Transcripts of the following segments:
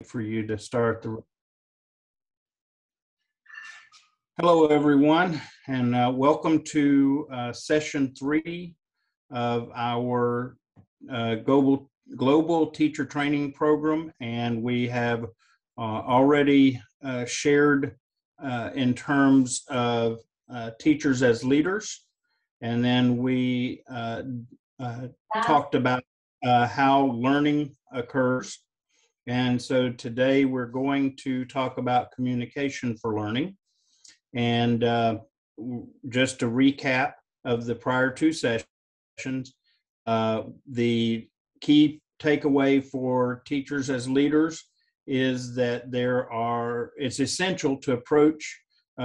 for you to start the. Hello, everyone, and welcome to session 3 of our global teacher training program. And we have already shared in terms of teachers as leaders, and then we talked about how learning occurs. And so today we're going to talk about communication for learning. And just a recap of the prior 2 sessions, the key takeaway for teachers as leaders is that it's essential to approach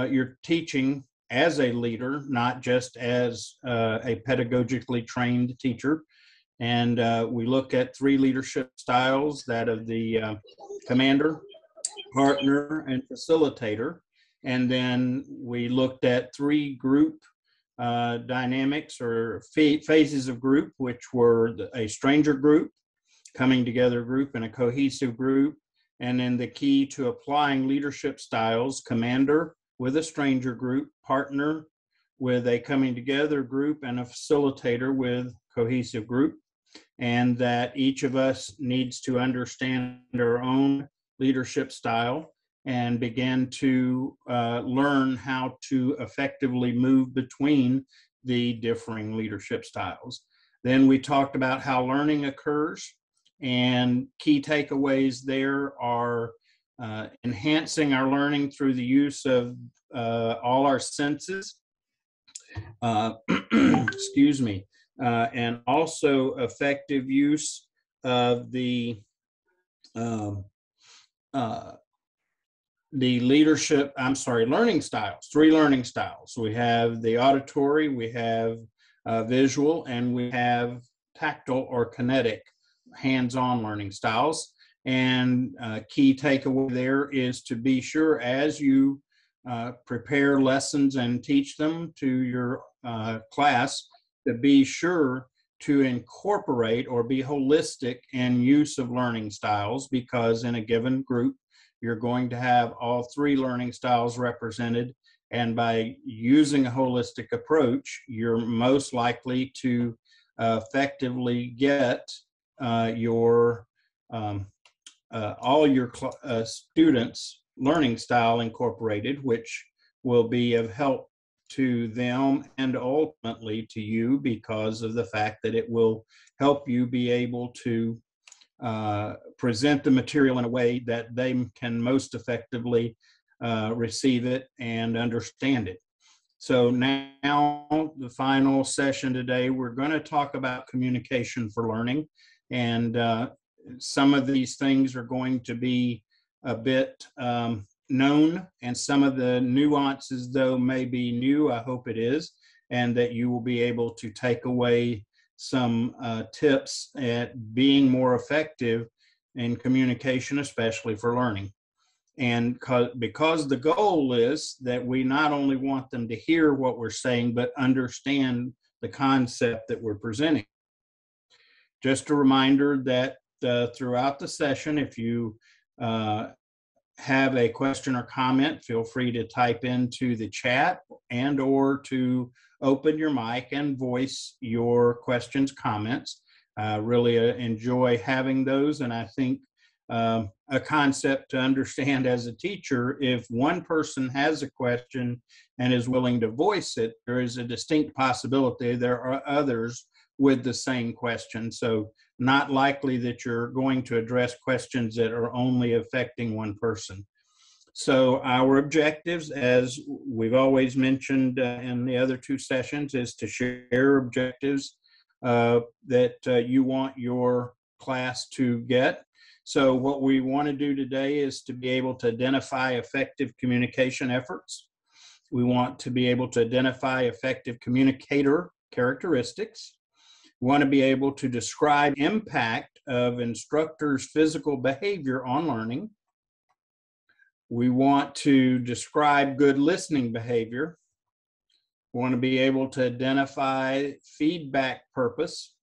your teaching as a leader, not just as a pedagogically trained teacher. And we look at 3 leadership styles, that of the commander, partner, and facilitator. And then we looked at 3 group dynamics or phases of group, which were a stranger group, coming together group, and a cohesive group. And then the key to applying leadership styles: commander with a stranger group, partner with a coming together group, and a facilitator with cohesive group. And that each of us needs to understand our own leadership style and begin to learn how to effectively move between the differing leadership styles. Then we talked about how learning occurs, and key takeaways there are enhancing our learning through the use of all our senses, excuse me, and also effective use of the learning styles, 3 learning styles. We have the auditory, we have visual, and we have tactile or kinetic hands-on learning styles. And key takeaway there is to be sure, as you prepare lessons and teach them to your class, to be sure to incorporate or be holistic in use of learning styles, because in a given group, you're going to have all 3 learning styles represented. And by using a holistic approach, you're most likely to effectively get all your students' learning style incorporated, which will be of help to them and ultimately to you, because of the fact that it will help you be able to present the material in a way that they can most effectively receive it and understand it. So now, the final session today, we're going to talk about communication for learning. And some of these things are going to be a bit known, and some of the nuances, though, may be new. I hope it is, and that you will be able to take away some tips at being more effective in communication, especially for learning. And because the goal is that we not only want them to hear what we're saying, but understand the concept that we're presenting. Just a reminder that throughout the session, if you have a question or comment, feel free to type into the chat and or to open your mic and voice your questions, comments. Really enjoy having those. And I think a concept to understand as a teacher, if one person has a question and is willing to voice it, there is a distinct possibility there are others with the same question. So not likely that you're going to address questions that are only affecting one person. So our objectives, as we've always mentioned in the other 2 sessions, is to share objectives that you want your class to get. So what we want to do today is to be able to identify effective communication efforts. We want to be able to identify effective communicator characteristics. We want to be able to describe impact of instructors' physical behavior on learning. We want to describe good listening behavior. We want to be able to identify feedback purpose.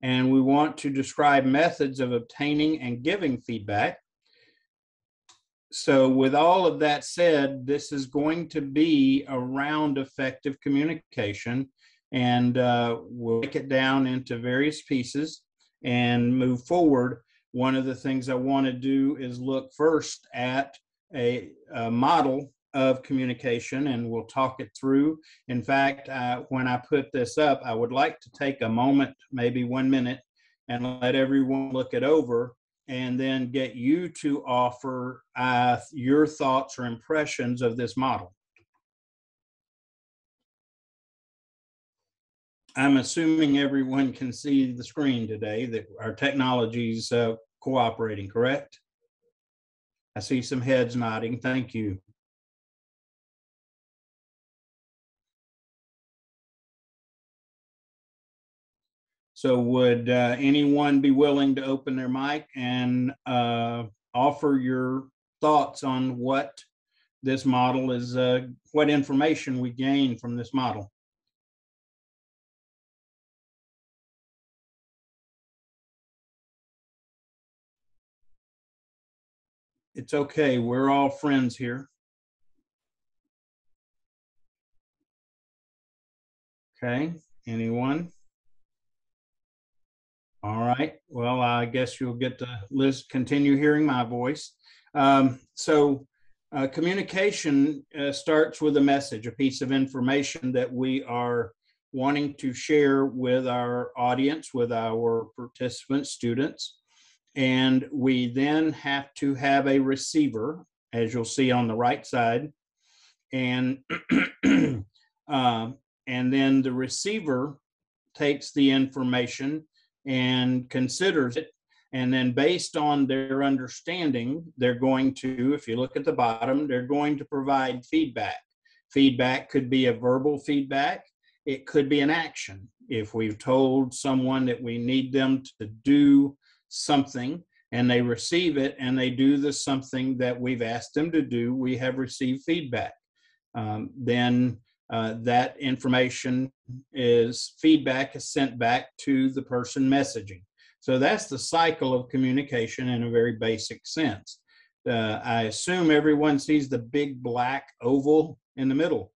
and we want to describe methods of obtaining and giving feedback. So with all of that said, this is going to be around effective communication, and we'll break it down into various pieces and move forward. One of the things I want to do is look first at a model of communication, and we'll talk it through. In fact, when I put this up, I would like to take a moment, maybe 1 minute, and let everyone look it over, and then get you to offer your thoughts or impressions of this model. I'm assuming everyone can see the screen today, that our technology's cooperating, correct? I see some heads nodding. Thank you. So would anyone be willing to open their mic and offer your thoughts on what this model is, what information we gain from this model? It's okay. We're all friends here. Okay. Anyone? All right. Well, I guess you'll get to continue hearing my voice. Communication starts with a message, a piece of information that we are wanting to share with our audience, with our participants, students. And we then have to have a receiver, as you'll see on the right side. And, and then the receiver takes the information and considers it. And then based on their understanding, they're going to, if you look at the bottom, they're going to provide feedback. Feedback could be a verbal feedback. It could be an action. If we've told someone that we need them to do something and they receive it and they do the something that we've asked them to do, we have received feedback. Then that information feedback is sent back to the person messaging. So that's the cycle of communication in a very basic sense. I assume everyone sees the big black oval in the middle.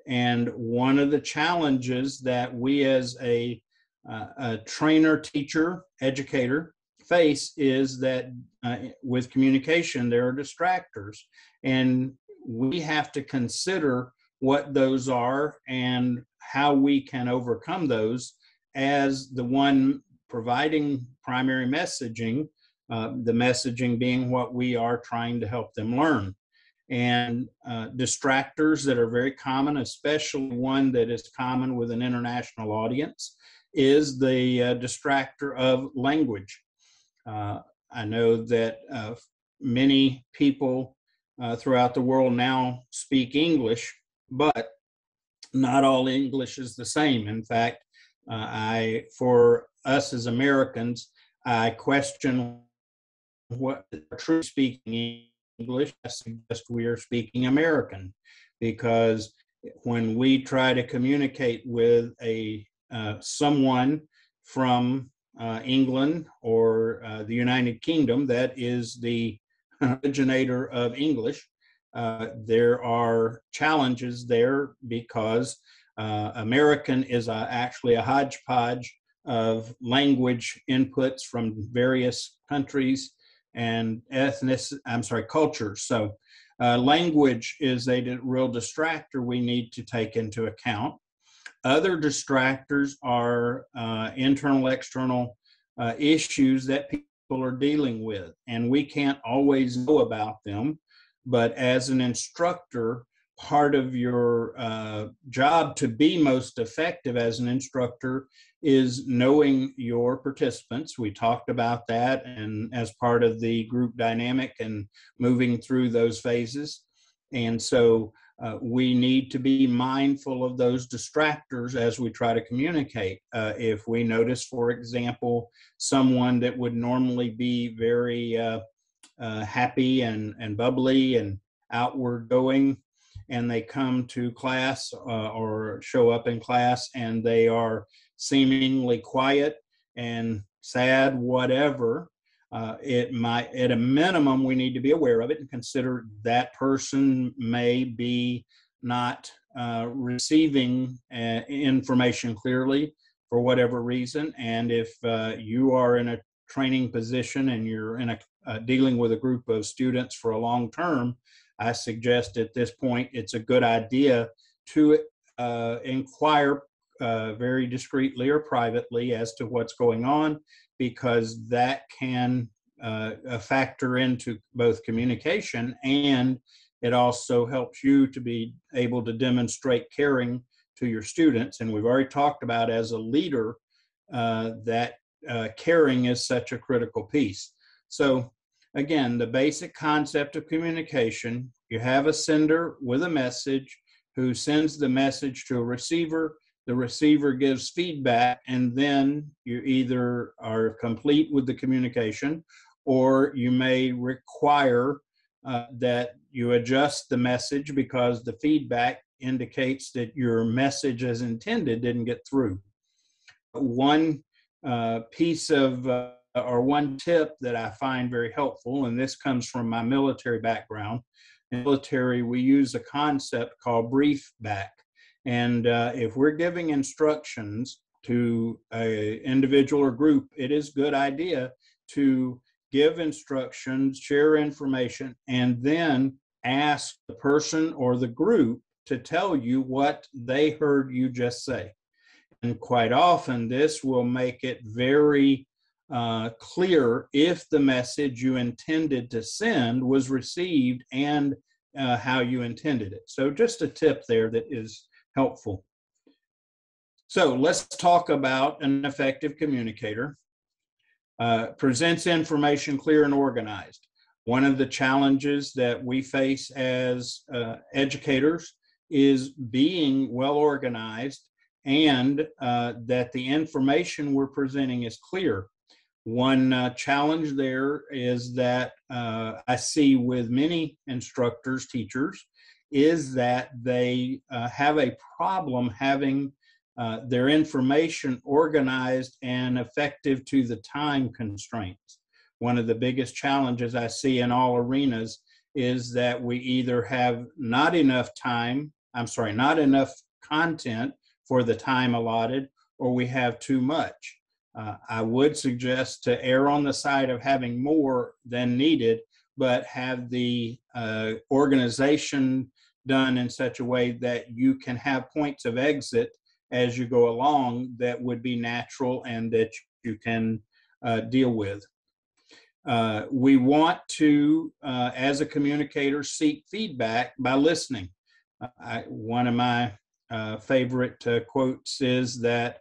And one of the challenges that we as a trainer, teacher, educator face is that with communication, there are distractors. And we have to consider what those are and how we can overcome those as the one providing primary messaging, the messaging being what we are trying to help them learn. And distractors that are very common, especially one that is common with an international audience, is the distractor of language. I know that many people throughout the world now speak English, but not all English is the same. In fact, for us as Americans, I question what true speaking English. I suggest we are speaking American, because when we try to communicate with someone from England or the United Kingdom, that is the originator of English, there are challenges there because American is actually a hodgepodge of language inputs from various countries and cultures. So language is a real distractor we need to take into account. Other distractors are internal, external issues that people are dealing with, and we can't always know about them. But as an instructor, part of your job to be most effective as an instructor is knowing your participants. We talked about that, and as part of the group dynamic and moving through those phases. And so we need to be mindful of those distractors as we try to communicate. If we notice, for example, someone that would normally be very happy and bubbly and outward going, and they come to class or show up in class and they are seemingly quiet, and sad, whatever, it might, at a minimum, we need to be aware of it and consider that person may be not receiving information clearly for whatever reason. And if you are in a training position and you're in a dealing with a group of students for a long term, I suggest at this point it's a good idea to inquire very discreetly or privately as to what's going on, because that can factor into both communication, and it also helps you to be able to demonstrate caring to your students. And we've already talked about, as a leader, that caring is such a critical piece. So again, the basic concept of communication: you have a sender with a message who sends the message to a receiver. The receiver gives feedback, and then you either are complete with the communication, or you may require that you adjust the message because the feedback indicates that your message as intended didn't get through. One piece of or one tip that I find very helpful, and this comes from my military background. In the military, we use a concept called brief back. And if we're giving instructions to an individual or group, it is a good idea to give instructions, share information, and then ask the person or the group to tell you what they heard you just say. And quite often, this will make it very clear if the message you intended to send was received and how you intended it. So just a tip there that is helpful. So let's talk about an effective communicator. Presents information clear and organized. One of the challenges that we face as educators is being well organized, and that the information we're presenting is clear. One challenge there is that I see with many instructors, teachers, is that they have a problem having their information organized and effective to the time constraints. One of the biggest challenges I see in all arenas is that we either have not enough content for the time allotted, or we have too much. I would suggest to err on the side of having more than needed, but have the organization done in such a way that you can have points of exit as you go along that would be natural and that you can deal with. We want to, as a communicator, seek feedback by listening. One of my favorite quotes is that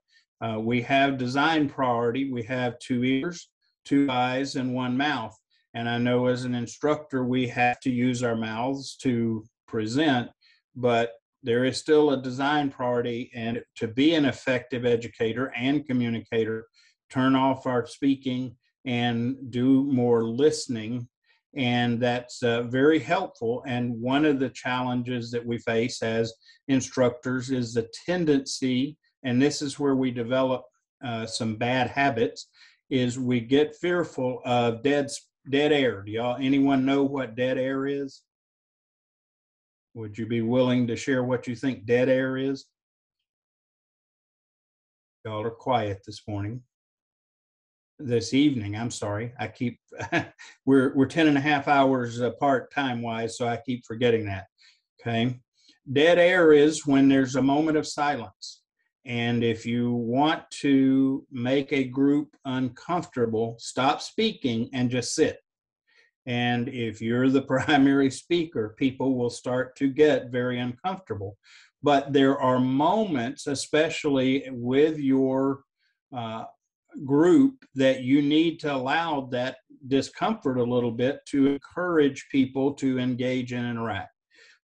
we have design priority. We have 2 ears, 2 eyes, and 1 mouth. And I know as an instructor, we have to use our mouths to present, but there is still a design priority. And to be an effective educator and communicator, turn off our speaking and do more listening. And that's very helpful. And one of the challenges that we face as instructors is the tendency, and this is where we develop some bad habits, is we get fearful of dead air. Anyone know what dead air is? Would you be willing to share what you think dead air is? Y'all are quiet this evening, I'm sorry. I keep, we're 10 and a half hours apart time-wise, so I keep forgetting that, okay? Dead air is when there's a moment of silence. And if you want to make a group uncomfortable, stop speaking and just sit. And if you're the primary speaker, people will start to get very uncomfortable. But there are moments, especially with your group, that you need to allow that discomfort a little bit to encourage people to engage and interact.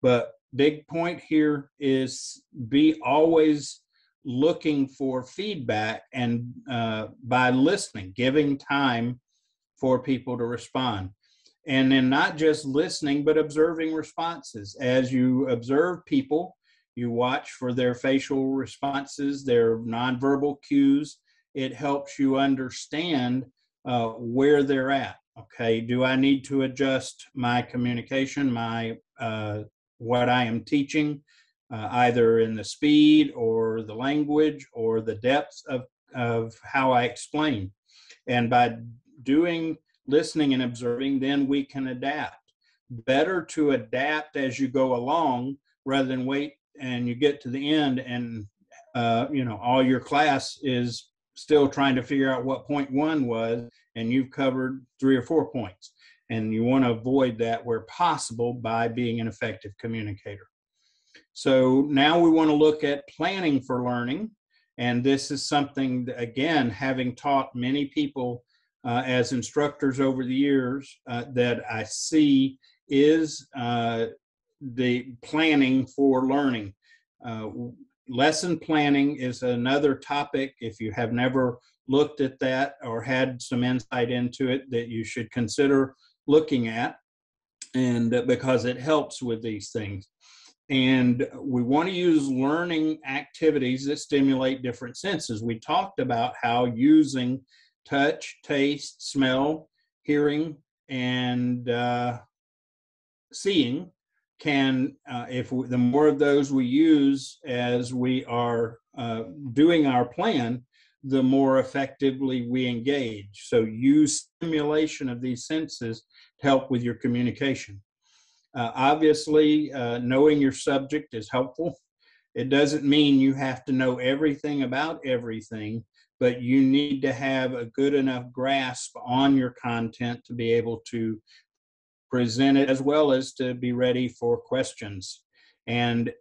But big point here is be always looking for feedback, and by listening, giving time for people to respond. And then not just listening, but observing responses. As you observe people, you watch for their facial responses, their nonverbal cues, it helps you understand where they're at. Okay, do I need to adjust my communication, my what I am teaching, either in the speed or the language or the depth of how I explain? And by doing listening and observing, then we can adapt. Better to adapt as you go along rather than wait and you get to the end and all your class is still trying to figure out what point one was and you've covered 3 or 4 points. And you want to avoid that where possible by being an effective communicator. So now we want to look at planning for learning. And this is something that, again, having taught many people as instructors over the years, that I see is the planning for learning. Lesson planning is another topic. If you have never looked at that or had some insight into it, that you should consider looking at, and because it helps with these things. And we want to use learning activities that stimulate different senses. We talked about how using touch, taste, smell, hearing, and seeing can, the more of those we use as we are doing our plan, the more effectively we engage. So use stimulation of these senses to help with your communication. Obviously, knowing your subject is helpful. It doesn't mean you have to know everything about everything, but you need to have a good enough grasp on your content to be able to present it, as well as to be ready for questions. And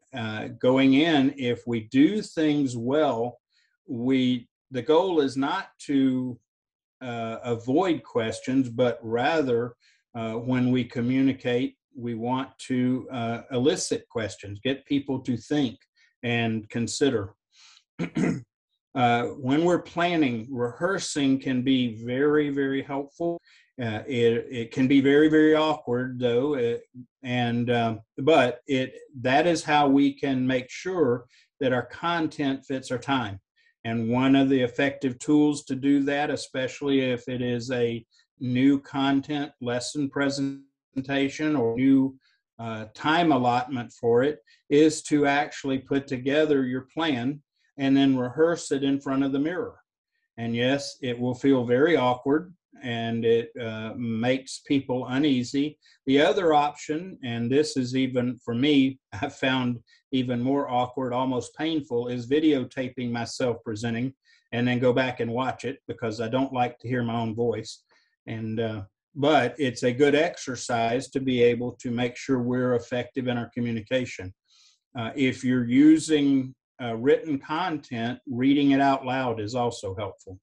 going in, if we do things well, the goal is not to avoid questions, but rather when we communicate, we want to elicit questions, get people to think and consider. When we're planning, rehearsing can be very, very helpful. It can be very, very awkward, though, but that is how we can make sure that our content fits our time. And one of the effective tools to do that, especially if it is a new content lesson presentation or new time allotment for it, is to actually put together your plan and then rehearse it in front of the mirror. And yes, it will feel very awkward and it makes people uneasy. The other option, and this is even for me, I found even more awkward, almost painful, is videotaping myself presenting and then go back and watch it, because I don't like to hear my own voice. And but it's a good exercise to be able to make sure we're effective in our communication. If you're using written content, reading it out loud is also helpful.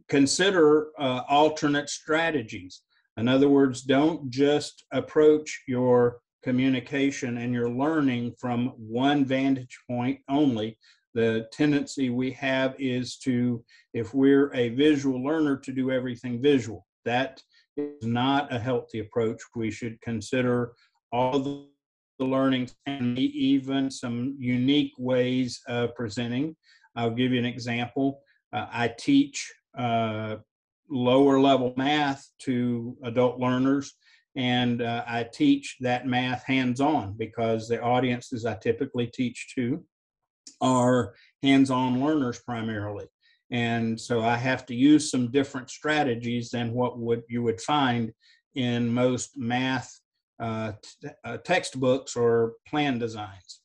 Consider alternate strategies. In other words, don't just approach your communication and your learning from one vantage point only. The tendency we have is to, if we're a visual learner, to do everything visual. That is not a healthy approach. We should consider all the learnings and even some unique ways of presenting. I'll give you an example. I teach lower level math to adult learners, and I teach that math hands-on, because the audiences I typically teach to are hands-on learners primarily. And so I have to use some different strategies than what you would find in most math textbooks or plan designs.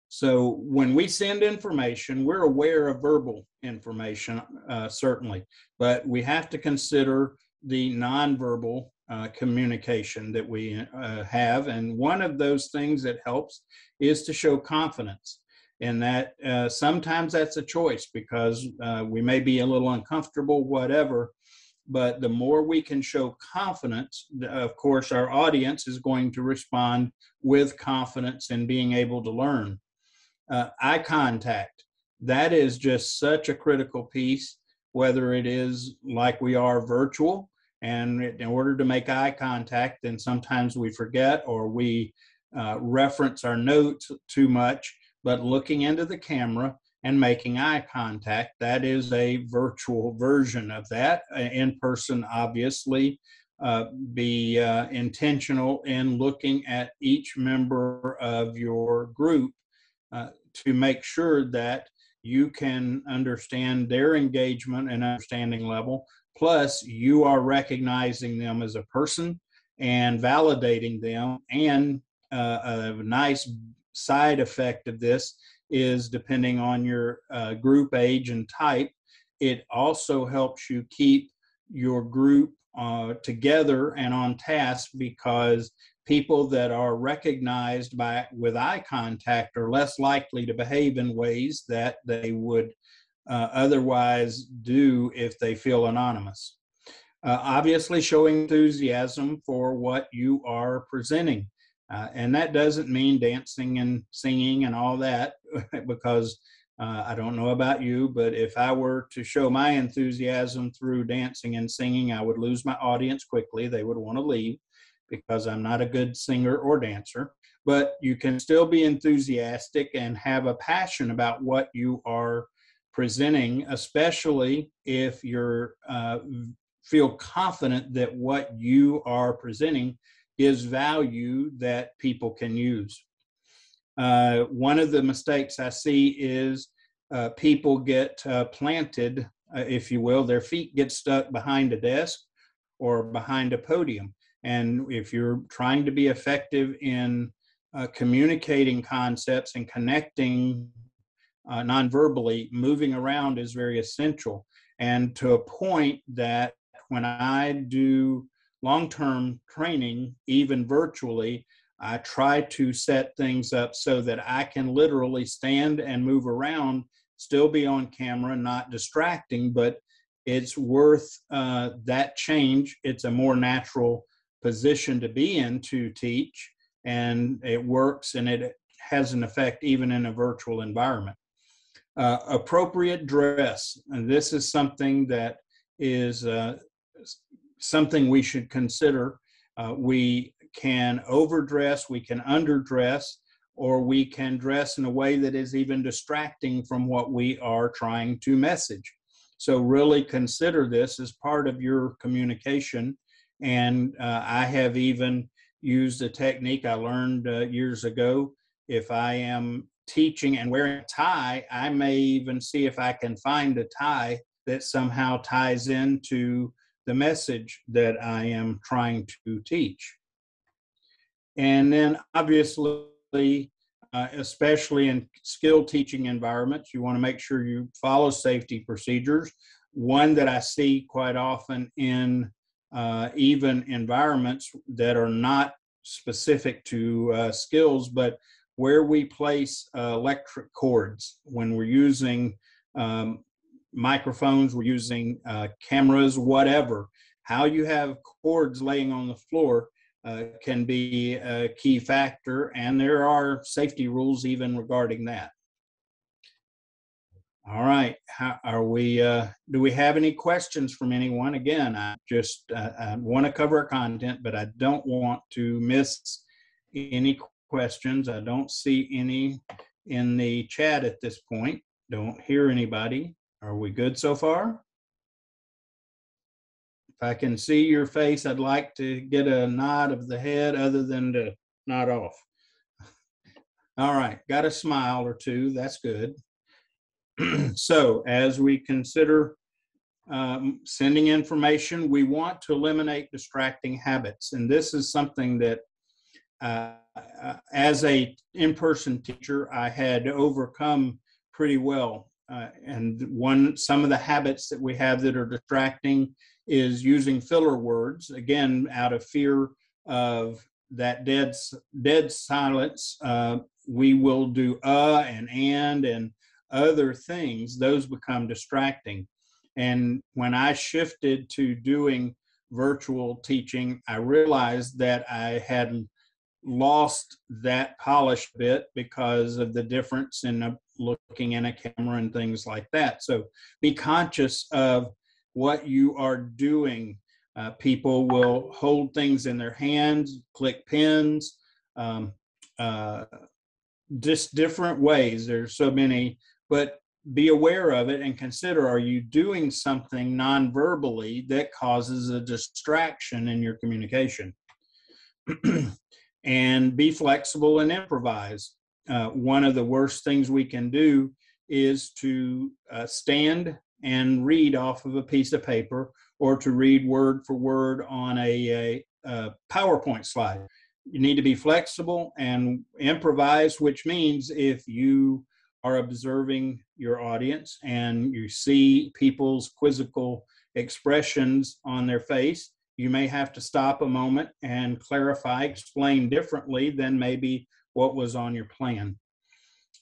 So when we send information, we're aware of verbal information, certainly, but we have to consider the nonverbal communication that we have. And one of those things that helps is to show confidence. And that sometimes that's a choice, because we may be a little uncomfortable, whatever, but the more we can show confidence, of course, our audience is going to respond with confidence in being able to learn. Eye contact, that is just such a critical piece, whether it is like we are virtual, and in order to make eye contact, then sometimes we forget or we reference our notes too much. But looking into the camera and making eye contact. That is a virtual version of that. In person, obviously, be intentional in looking at each member of your group to make sure that you can understand their engagement and understanding level. Plus, you are recognizing them as a person and validating them. And a nice side effect of this is, depending on your group age and type, it also helps you keep your group together and on task, because people that are recognized with eye contact are less likely to behave in ways that they would otherwise do if they feel anonymous. Obviously, showing enthusiasm for what you are presenting. And that doesn't mean dancing and singing and all that, because I don't know about you, but if I were to show my enthusiasm through dancing and singing, I would lose my audience quickly. They would want to leave because I'm not a good singer or dancer. But you can still be enthusiastic and have a passion about what you are presenting, especially if you're feel confident that what you are presenting is value that people can use. One of the mistakes I see is people get planted, if you will, their feet get stuck behind a desk or behind a podium. And if you're trying to be effective in communicating concepts and connecting non-verbally, moving around is very essential. And to a point that when I do long-term training, even virtually, I try to set things up so that I can literally stand and move around, still be on camera, not distracting, but it's worth that change. It's a more natural position to be in to teach, and it works, and it has an effect even in a virtual environment. Appropriate dress, and this is something that is something we should consider. We can overdress, we can underdress, or we can dress in a way that is even distracting from what we are trying to message. So really consider this as part of your communication. And I have even used a technique I learned years ago. If I am teaching and wearing a tie, I may even see if I can find a tie that somehow ties into the message that I am trying to teach. And then obviously, especially in skill teaching environments, you want to make sure you follow safety procedures. One that I see quite often in even environments that are not specific to skills, but where we place electric cords when we're using microphones, we're using cameras, whatever. How you have cords laying on the floor can be a key factor, and there are safety rules even regarding that. All right, how are we? Do we have any questions from anyone? Again, I want to cover our content, but I don't want to miss any questions. I don't see any in the chat at this point. Don't hear anybody. Are we good so far? If I can see your face, I'd like to get a nod of the head other than to nod off. All right, got a smile or two. That's good. So as we consider sending information, we want to eliminate distracting habits. And this is something that as a in-person teacher, I had overcome pretty well. And some of the habits that we have that are distracting is using filler words, again, out of fear of that dead silence. We will do and other things. Those become distracting. And when I shifted to doing virtual teaching, I realized that I had lost that polish a bit because of the difference in looking in a camera and things like that. So be conscious of what you are doing. People will hold things in their hands, click pens, just different ways. There's so many, but be aware of it and consider, are you doing something non-verbally that causes a distraction in your communication? And be flexible and improvise. One of the worst things we can do is to stand and read off of a piece of paper, or to read word for word on a PowerPoint slide. You need to be flexible and improvise, which means if you are observing your audience and you see people's quizzical expressions on their face, you may have to stop a moment and clarify, explain differently than maybe what was on your plan.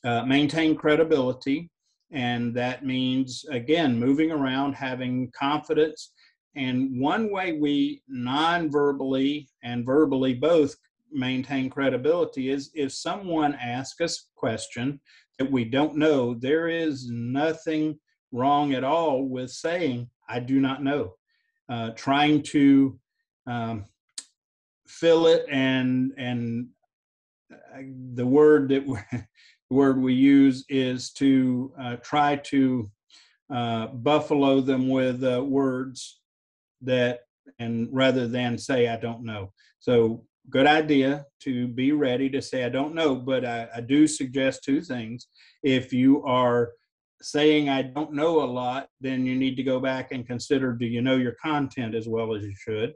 Maintain credibility, and that means, again, moving around, having confidence. And one way we non-verbally and verbally both maintain credibility is if someone asks us a question that we don't know, there is nothing wrong at all with saying, I do not know. Trying to fill it, and the word we use is to try to buffalo them with words that, and rather than say I don't know. So good idea to be ready to say I don't know, but I do suggest two things. If you are saying I don't know a lot, then you need to go back and consider, do you know your content as well as you should?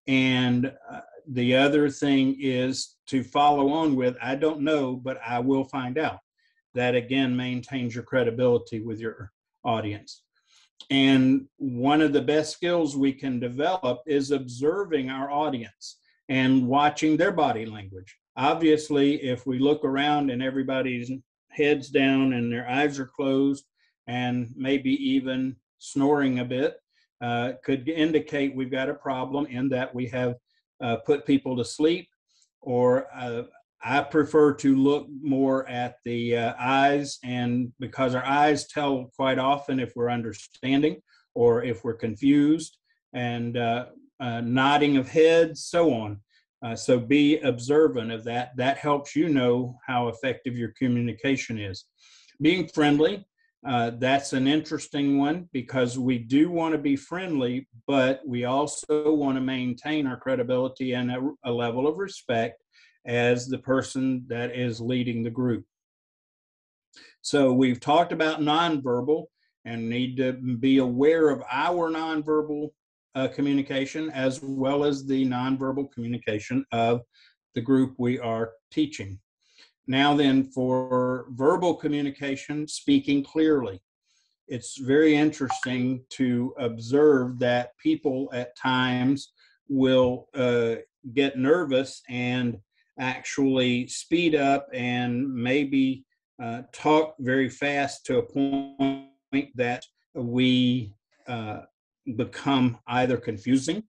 And the other thing is to follow on with, I don't know, but I will find out. That again maintains your credibility with your audience. And one of the best skills we can develop is observing our audience and watching their body language. Obviously, if we look around and everybody's heads down and their eyes are closed and maybe even snoring a bit, could indicate we've got a problem in that we have put people to sleep. Or I prefer to look more at the eyes, and because our eyes tell quite often if we're understanding or if we're confused, and nodding of heads, so on. So be observant of that. That helps you know how effective your communication is. Being friendly, that's an interesting one, because we do want to be friendly, but we also want to maintain our credibility and a level of respect as the person that is leading the group. So we've talked about nonverbal and need to be aware of our nonverbal communication as well as the nonverbal communication of the group we are teaching. Now then, for verbal communication, speaking clearly. It's very interesting to observe that people at times will get nervous and actually speed up and maybe talk very fast to a point that we become either confusing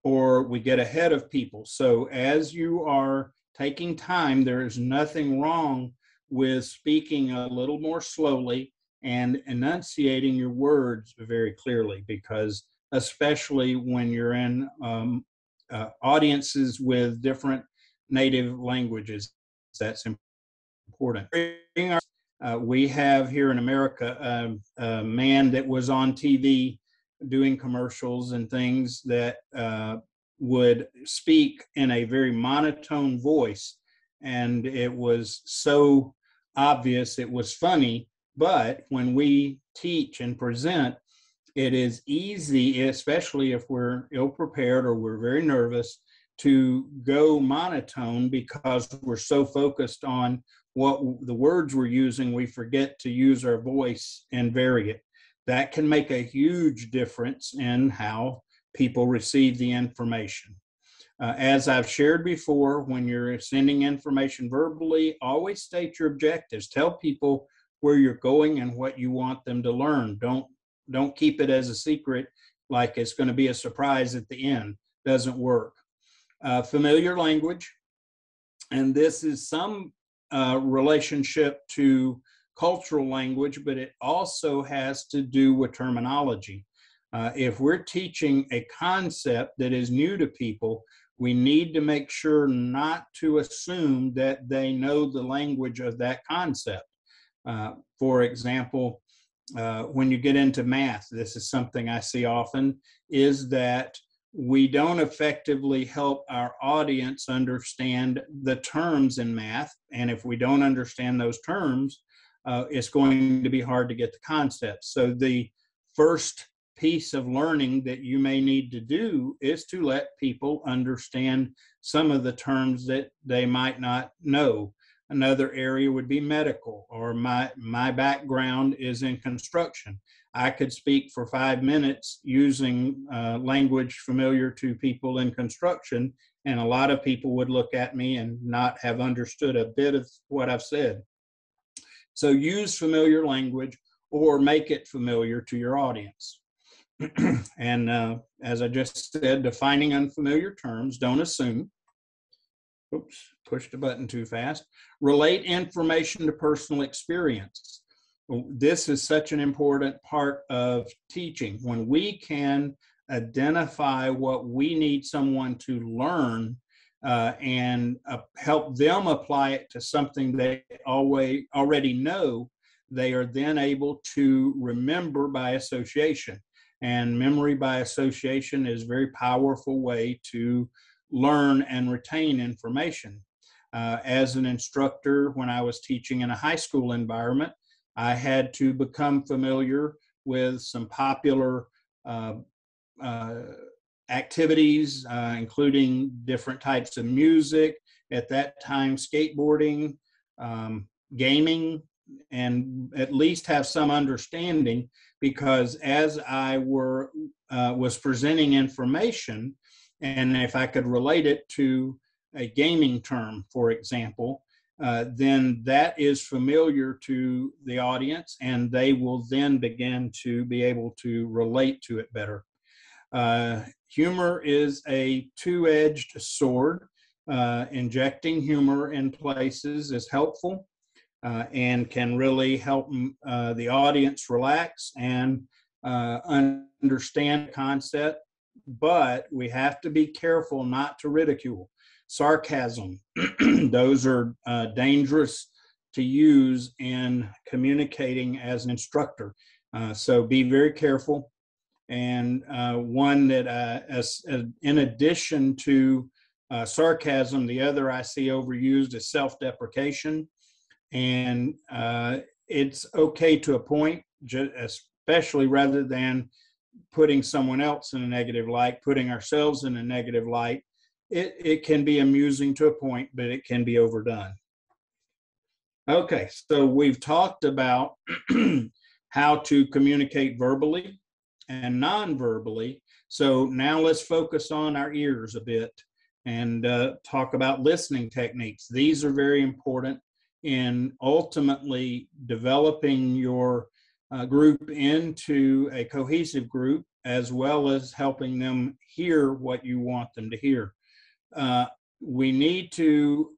or we get ahead of people. So as you are taking time, there is nothing wrong with speaking a little more slowly and enunciating your words very clearly, because especially when you're in audiences with different native languages, that's important. We have here in America a man that was on TV doing commercials and things that would speak in a very monotone voice, and it was so obvious it was funny. But when we teach and present, it is easy, especially if we're ill-prepared or we're very nervous, to go monotone because we're so focused on what the words we're using, we forget to use our voice and vary it. That can make a huge difference in how people receive the information. As I've shared before, when you're sending information verbally, always state your objectives. Tell people where you're going and what you want them to learn. Don't keep it as a secret like it's going to be a surprise at the end. Doesn't work. Familiar language, and this is some relationship to cultural language, but it also has to do with terminology. If we're teaching a concept that is new to people, we need to make sure not to assume that they know the language of that concept. For example, when you get into math, this is something I see often, is that we don't effectively help our audience understand the terms in math. And if we don't understand those terms, it's going to be hard to get the concepts. So the first piece of learning that you may need to do is to let people understand some of the terms that they might not know. Another area would be medical, or my background is in construction. I could speak for 5 minutes using language familiar to people in construction, and a lot of people would look at me and not have understood a bit of what I've said. So use familiar language or make it familiar to your audience. And as I just said, defining unfamiliar terms, don't assume. Oops, pushed the button too fast. Relate information to personal experience. This is such an important part of teaching. When we can identify what we need someone to learn and help them apply it to something they already know, they are then able to remember by association. And memory by association is a very powerful way to learn and retain information. As an instructor, when I was teaching in a high school environment, I had to become familiar with some popular activities, including different types of music. At that time, skateboarding, gaming, and at least have some understanding, because as I was presenting information, and if I could relate it to a gaming term, for example, then that is familiar to the audience, and they will then begin to be able to relate to it better. Humor is a two-edged sword. Injecting humor in places is helpful and can really help the audience relax and understand the concept, but we have to be careful not to ridicule. Sarcasm, those are dangerous to use in communicating as an instructor. So be very careful. And one that, in addition to sarcasm, the other I see overused is self-deprecation. And it's okay to a point, especially rather than putting someone else in a negative light, putting ourselves in a negative light. It can be amusing to a point, but it can be overdone. Okay, so we've talked about how to communicate verbally and non-verbally. So now let's focus on our ears a bit and talk about listening techniques. These are very important in ultimately developing your group into a cohesive group, as well as helping them hear what you want them to hear. We need to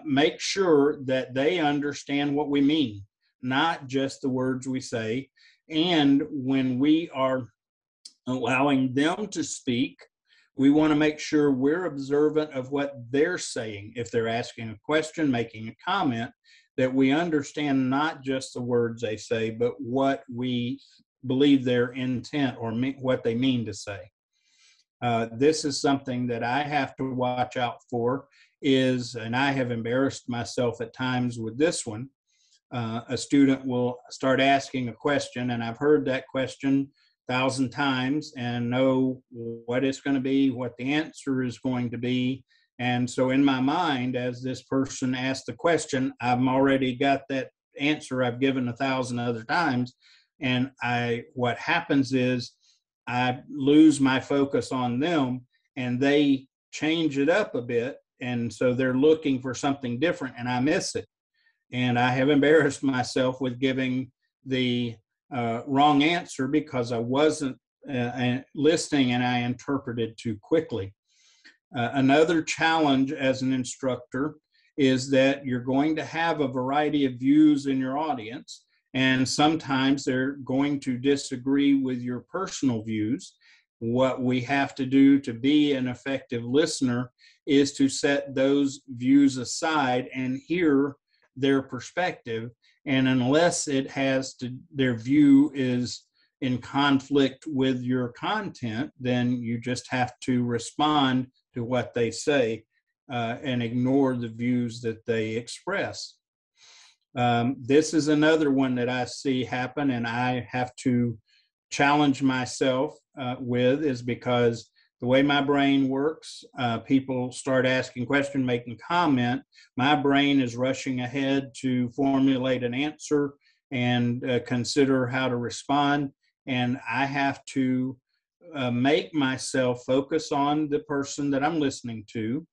make sure that they understand what we mean, not just the words we say. And when we are allowing them to speak, we want to make sure we're observant of what they're saying. If they're asking a question, making a comment, that we understand not just the words they say, but what we believe their intent or what they mean to say. This is something that I have to watch out for, and I have embarrassed myself at times with this one. A student will start asking a question, and I've heard that question 1,000 times and know what it's going to be, what the answer is going to be. And so in my mind, as this person asks the question, I've already got that answer I've given 1,000 other times. And what happens is I lose my focus on them, and they change it up a bit. And so they're looking for something different, and I miss it. And I have embarrassed myself with giving the wrong answer because I wasn't listening and I interpreted too quickly. Another challenge as an instructor is that you're going to have a variety of views in your audience, and sometimes they're going to disagree with your personal views. What we have to do to be an effective listener is to set those views aside and hear their perspective. And unless it has to, their view is in conflict with your content, then you just have to respond to what they say and ignore the views that they express. This is another one that I see happen, and I have to challenge myself with, is because the way my brain works, people start asking questions, making comment. My brain is rushing ahead to formulate an answer and consider how to respond. And I have to make myself focus on the person that I'm listening to.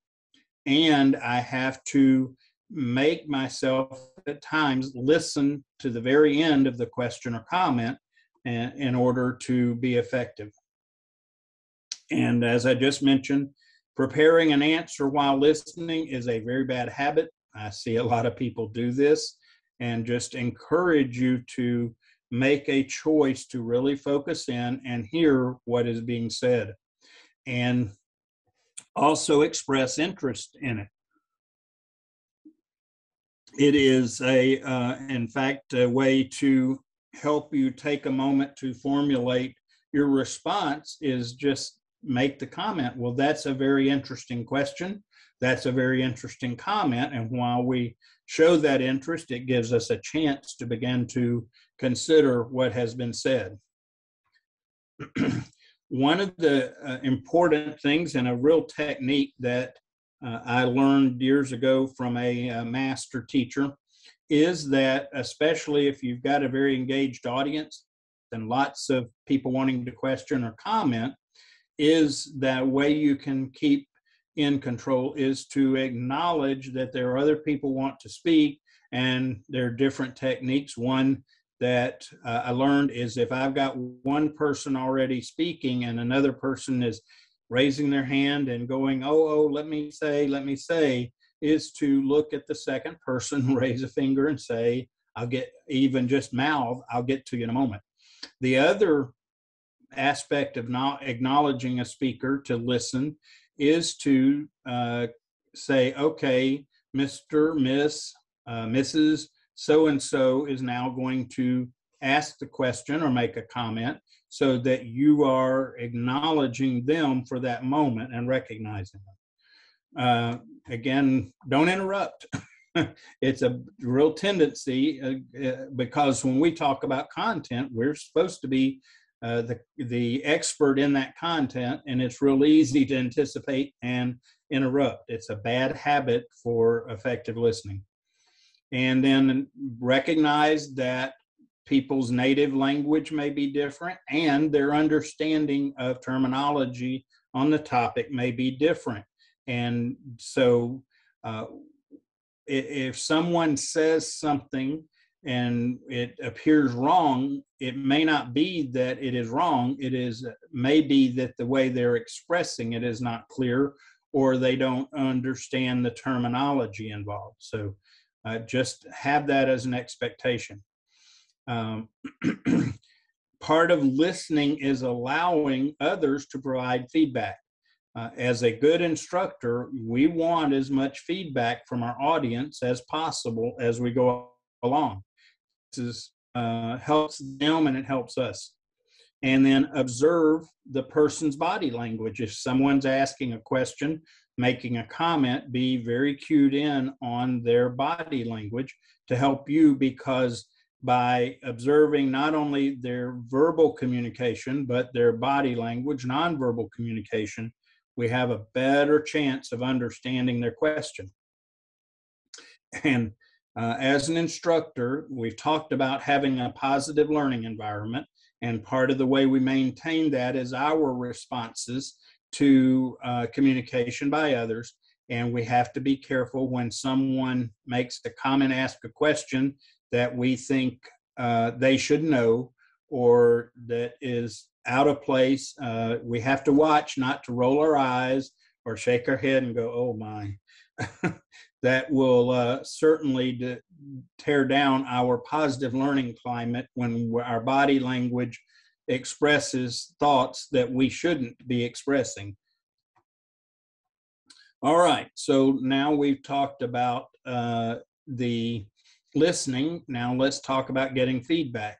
And I have to make myself at times listen to the very end of the question or comment in order to be effective. And as I just mentioned, preparing an answer while listening is a very bad habit. I see a lot of people do this, and just encourage you to make a choice to really focus in and hear what is being said, and also express interest in it. It is in fact, a way to help you take a moment to formulate your response is just make the comment. Well, that's a very interesting question. That's a very interesting comment. And while we show that interest, it gives us a chance to begin to consider what has been said. One of the important things, and a real technique that I learned years ago from a master teacher, is that, especially if you've got a very engaged audience and lots of people wanting to question or comment, is that way you can keep in control is to acknowledge that there are other people want to speak, and there are different techniques. One that I learned is, if I've got one person already speaking and another person is raising their hand and going, oh, let me say, is to look at the second person, raise a finger and say, I'll get, even just mouth, I'll get to you in a moment. The other aspect of not acknowledging a speaker to listen is to say, okay, Mr., Miss, Mrs. So-and-so is now going to ask the question or make a comment, so that you are acknowledging them for that moment and recognizing them. Again, don't interrupt. It's a real tendency because when we talk about content, we're supposed to be the expert in that content, and it's real easy to anticipate and interrupt. It's a bad habit for effective listening. And then recognize that people's native language may be different, and their understanding of terminology on the topic may be different. And so if someone says something and it appears wrong, it may not be that it is wrong. It is maybe that the way they're expressing it is not clear, or they don't understand the terminology involved. So just have that as an expectation. Part of listening is allowing others to provide feedback. As a good instructor, we want as much feedback from our audience as possible as we go along. This helps them and it helps us. And then observe the person's body language. If someone's asking a question, making a comment, be very cued in on their body language to help you, because by observing not only their verbal communication, but their body language, nonverbal communication, we have a better chance of understanding their question. And as an instructor, we've talked about having a positive learning environment, and part of the way we maintain that is our responses to communication by others. And we have to be careful when someone makes a comment, ask a question that we think they should know, or that is out of place. We have to watch not to roll our eyes or shake our head and go, oh my. That will certainly tear down our positive learning climate when our body language expresses thoughts that we shouldn't be expressing. All right, so now we've talked about the listening, now let's talk about getting feedback.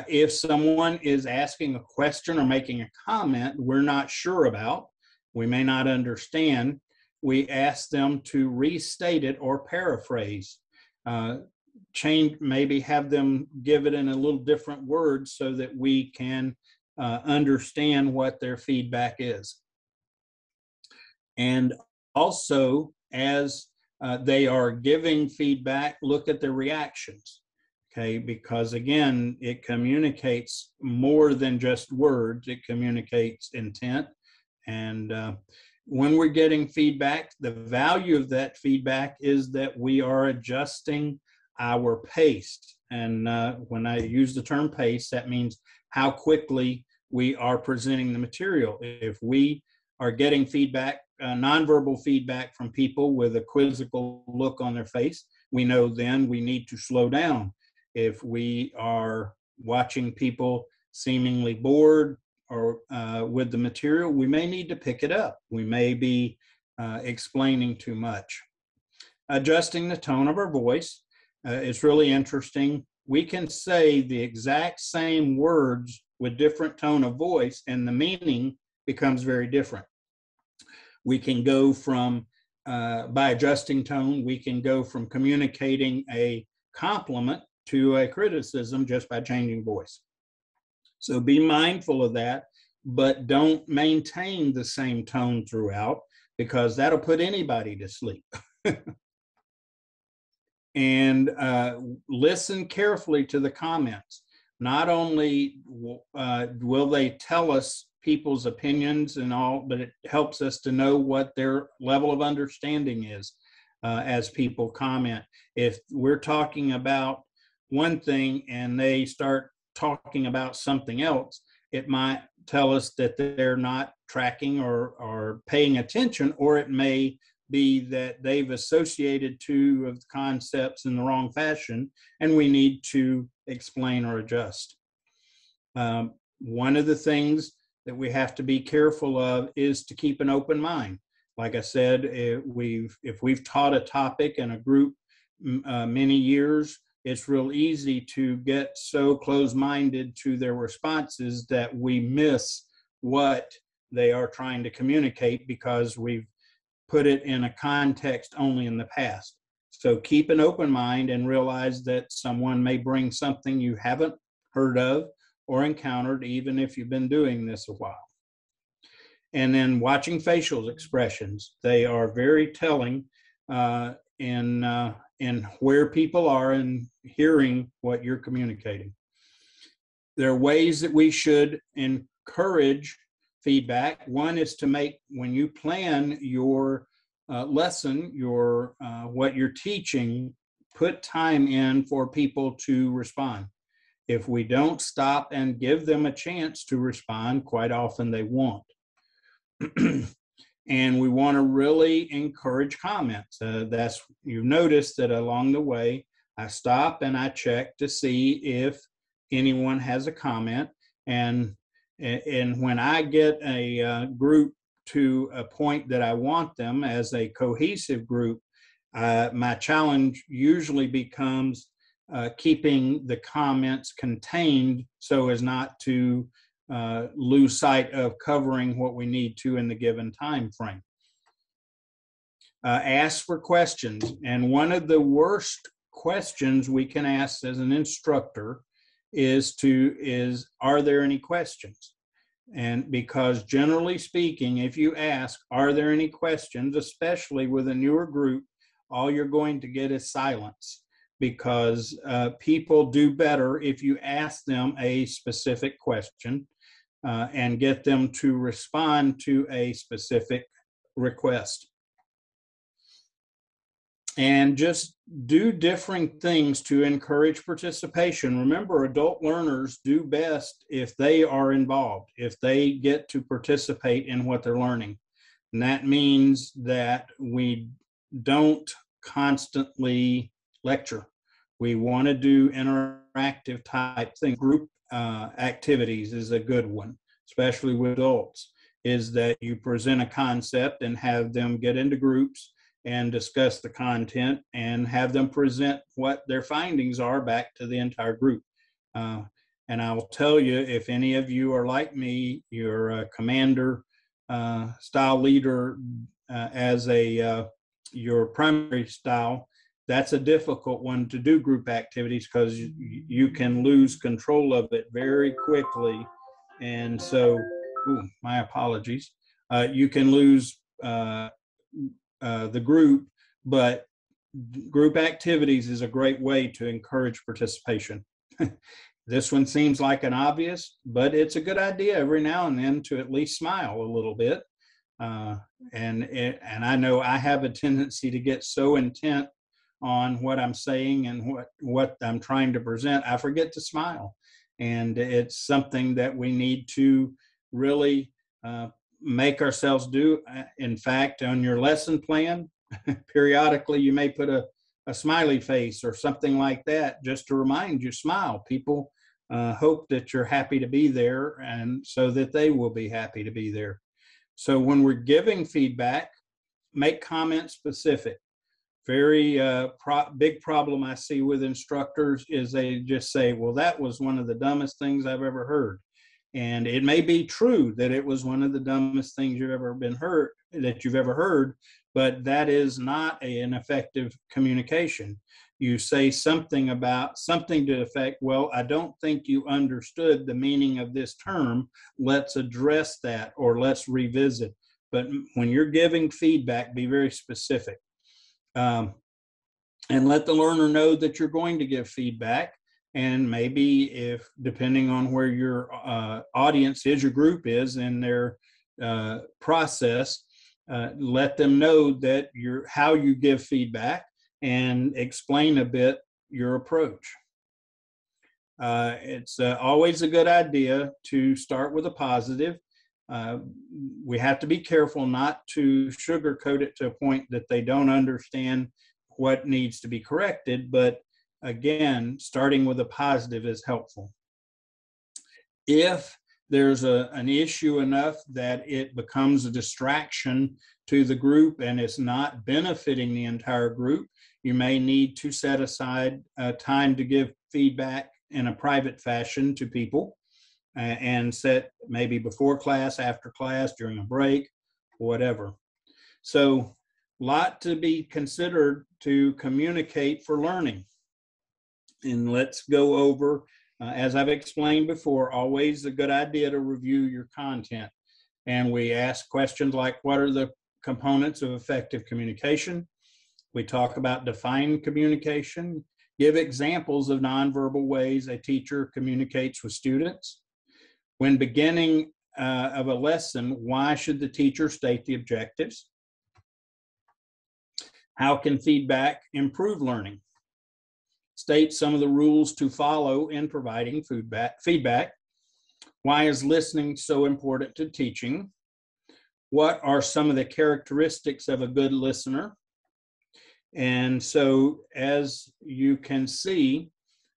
If someone is asking a question or making a comment we're not sure about, we may not understand, we ask them to restate it or paraphrase. Change, maybe have them give it in a little different words so that we can understand what their feedback is. And also, as they are giving feedback, look at their reactions. Okay, because again, it communicates more than just words, it communicates intent. And when we're getting feedback, the value of that feedback is that we are adjusting our pace. And when I use the term pace, that means how quickly we are presenting the material. If we are getting feedback, nonverbal feedback from people with a quizzical look on their face, we know then we need to slow down. If we are watching people seemingly bored or with the material, we may need to pick it up. We may be explaining too much. Adjusting the tone of our voice is really interesting. We can say the exact same words with different tone of voice and the meaning becomes very different. We can go from, by adjusting tone, we can go from communicating a compliment to a criticism just by changing voice. So be mindful of that, but don't maintain the same tone throughout because that'll put anybody to sleep. And listen carefully to the comments. Not only will they tell us people's opinions and all, but it helps us to know what their level of understanding is as people comment. If we're talking about one thing and they start talking about something else, it might tell us that they're not tracking or paying attention, or it may be that they've associated two of the concepts in the wrong fashion and we need to explain or adjust. One of the things that we have to be careful of is to keep an open mind. Like I said, if we've taught a topic in a group many years, it's real easy to get so close-minded to their responses that we miss what they are trying to communicate because we've put it in a context only in the past. So keep an open mind and realize that someone may bring something you haven't heard of or encountered, even if you've been doing this a while. And then watching facial expressions. They are very telling in where people are and hearing what you're communicating. There are ways that we should encourage feedback. One is to make, when you plan your lesson, what you're teaching, put time in for people to respond. If we don't stop and give them a chance to respond, quite often they won't. And we want to really encourage comments. You've noticed that along the way, I stop and I check to see if anyone has a comment. And when I get a group to a point that I want them as a cohesive group, my challenge usually becomes keeping the comments contained so as not to lose sight of covering what we need to in the given time frame. Ask for questions. And one of the worst questions we can ask as an instructor is, are there any questions? And because generally speaking, if you ask, are there any questions, especially with a newer group, all you're going to get is silence, because people do better if you ask them a specific question and get them to respond to a specific request. And just do different things to encourage participation. Remember, adult learners do best if they are involved, if they get to participate in what they're learning. And that means that we don't constantly lecture. We want to do interactive type things. Group activities is a good one, especially with adults, is that you present a concept and have them get into groups and discuss the content and have them present what their findings are back to the entire group. And I will tell you, if any of you are like me, you're a commander style leader as your primary style, that's a difficult one to do group activities because you can lose control of it very quickly. And so, my apologies. You can lose the group, but group activities is a great way to encourage participation. This one seems like an obvious, but it's a good idea every now and then to at least smile a little bit. And I know I have a tendency to get so intent on what I'm saying and what I'm trying to present, I forget to smile. And it's something that we need to really make ourselves do. In fact, on your lesson plan, periodically you may put a smiley face or something like that just to remind you, smile. People hope that you're happy to be there, and so that they will be happy to be there. So when we're giving feedback, make comments specific. Very big problem I see with instructors is they just say, well, that was one of the dumbest things I've ever heard. And it may be true that it was one of the dumbest things you've ever heard, but that is not an effective communication. You say something to the effect, well, I don't think you understood the meaning of this term. Let's address that, or let's revisit. But when you're giving feedback, be very specific. And let the learner know that you're going to give feedback. And maybe, if depending on where your audience is, your group is in their process, let them know that how you give feedback, and explain a bit your approach. It's always a good idea to start with a positive. We have to be careful not to sugarcoat it to a point that they don't understand what needs to be corrected, but again, starting with a positive is helpful. If there's an issue enough that it becomes a distraction to the group and it's not benefiting the entire group, you may need to set aside time to give feedback in a private fashion to people, and set maybe before class, after class, during a break, whatever. So, a lot to be considered to communicate for learning. And let's go over, as I've explained before, always a good idea to review your content. And we ask questions like, what are the components of effective communication? We talk about define communication, give examples of nonverbal ways a teacher communicates with students. When beginning of a lesson, why should the teacher state the objectives? How can feedback improve learning? State some of the rules to follow in providing feedback. Why is listening so important to teaching? What are some of the characteristics of a good listener? And so, as you can see,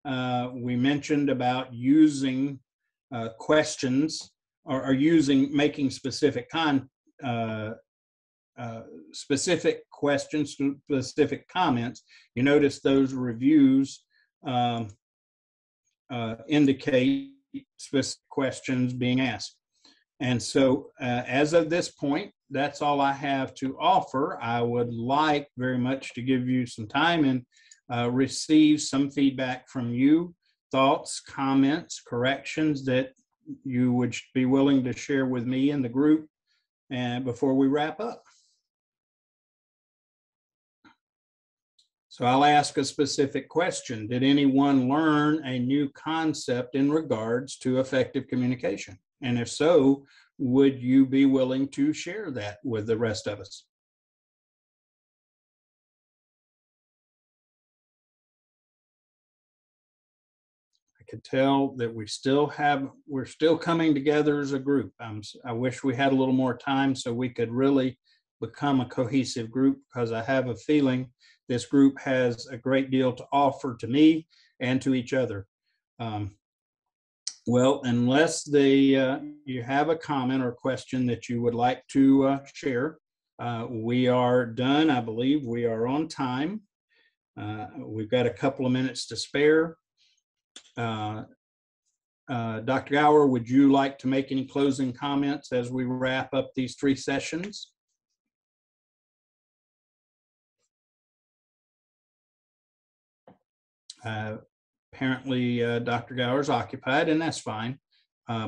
we mentioned about using questions, or making specific specific questions, specific comments. You notice those reviews indicate specific questions being asked. And so as of this point, that's all I have to offer. I would like very much to give you some time and receive some feedback from you, thoughts, comments, corrections that you would be willing to share with me and the group, and before we wrap up. So I'll ask a specific question. Did anyone learn a new concept in regards to effective communication? And if so, would you be willing to share that with the rest of us? I could tell that we're still coming together as a group. I wish we had a little more time so we could really become a cohesive group, because I have a feeling this group has a great deal to offer to me and to each other. Well, unless you have a comment or question that you would like to share, We are done. I believe we are on time. We've got a couple of minutes to spare. Dr. Gower, would you like to make any closing comments as we wrap up these 3 sessions? Apparently, Dr. Gower is occupied, and that's fine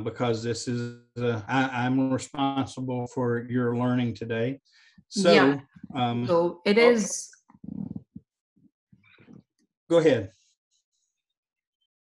because this is, I'm responsible for your learning today. So, yeah. So it is. Go ahead.